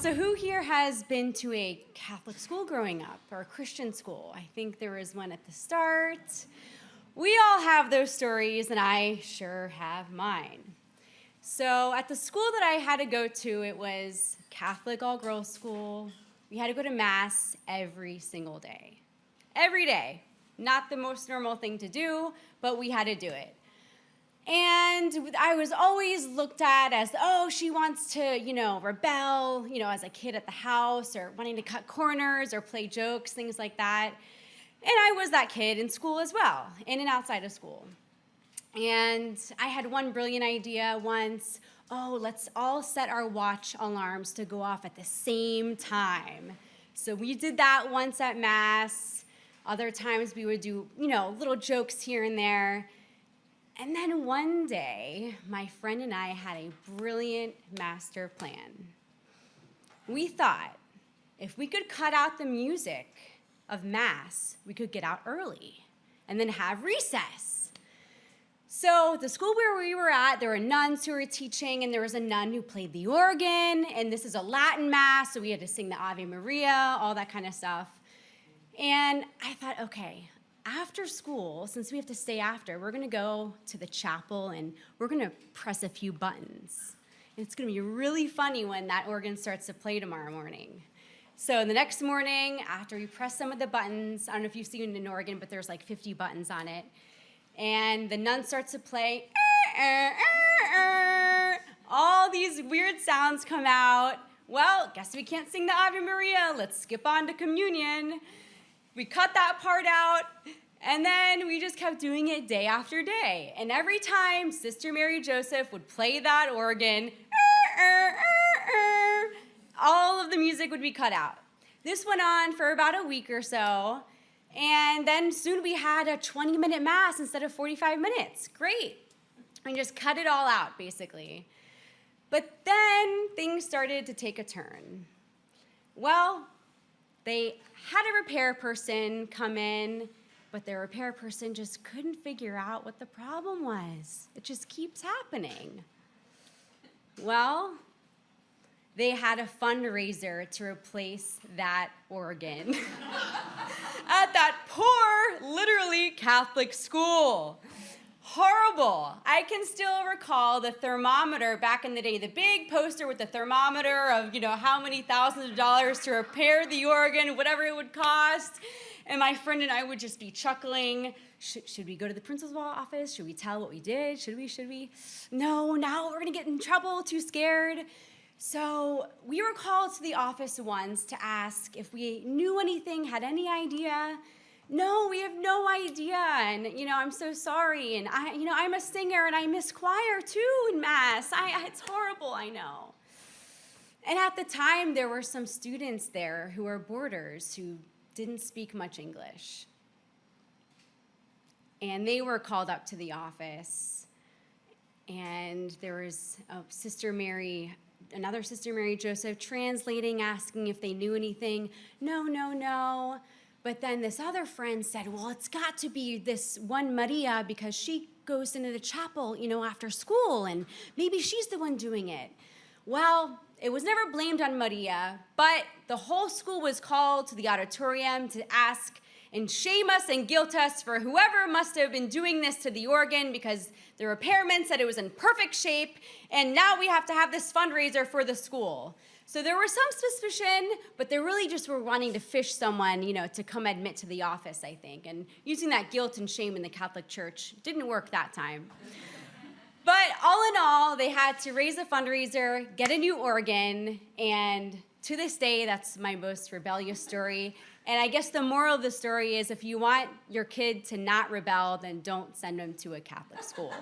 So who here has been to a Catholic school growing up, or a Christian school? I think there was one at the start. We all have those stories, and I sure have mine. So at the school that I had to go to, it was Catholic all-girls school. We had to go to Mass every single day. Every day. Not the most normal thing to do, but we had to do it. And I was always looked at as, oh, she wants to, rebel, as a kid at the house, or wanting to cut corners or play jokes, things like that. And I was that kid in school as well, in and outside of school. And I had one brilliant idea once. Oh, let's all set our watch alarms to go off at the same time. So we did that once at Mass. Other times we would do, little jokes here and there. And then one day, my friend and I had a brilliant master plan. We thought if we could cut out the music of Mass, we could get out early and then have recess. So the school where we were at, there were nuns who were teaching, and there was a nun who played the organ, and this is a Latin Mass, so we had to sing the Ave Maria, all that kind of stuff. And I thought, okay, after school, since we have to stay after, we're going to go to the chapel and we're going to press a few buttons. And it's going to be really funny when that organ starts to play tomorrow morning. So the next morning, after we press some of the buttons, I don't know if you've seen an organ, but there's like 50 buttons on it, and the nun starts to play, all these weird sounds come out. Well, guess we can't sing the Ave Maria. Let's skip on to communion. We cut that part out, and then we just kept doing it day after day. And every time Sister Mary Joseph would play that organ, all of the music would be cut out. This went on for about a week or so, and then soon we had a 20-minute Mass instead of 45 minutes. Great. We just cut it all out, basically. But then things started to take a turn. Well, they had a repair person come in, but their repair person just couldn't figure out what the problem was. It just keeps happening. Well, they had a fundraiser to replace that organ at that poor, literally Catholic school. Horrible. I can still recall the thermometer back in the day, the big poster with the thermometer of, how many thousands of dollars to repair the organ, whatever it would cost. And my friend and I would just be chuckling. Should we go to the principal's office? Should we tell what we did? Should we? No, now we're going to get in trouble, too scared. So we were called to the office once to ask if we knew anything, had any idea. No, we have no idea, and, I'm so sorry, and, I'm a singer, and I miss choir, too, in Mass. It's horrible, I know. And at the time, there were some students there who were boarders who didn't speak much English. And they were called up to the office, and there was another Sister Mary Joseph translating, asking if they knew anything. No. But then this other friend said, well, it's got to be this one Maria because she goes into the chapel, after school, and maybe she's the one doing it. Well, it was never blamed on Maria, but the whole school was called to the auditorium to ask and shame us and guilt us for whoever must have been doing this to the organ because the repairman said it was in perfect shape, and now we have to have this fundraiser for the school. So there was some suspicion, but they really just were wanting to fish someone, to come admit to the office, I think. And using that guilt and shame in the Catholic Church didn't work that time. But all in all, they had to raise a fundraiser, get a new organ, and to this day, that's my most rebellious story. And I guess the moral of the story is if you want your kid to not rebel, then don't send them to a Catholic school.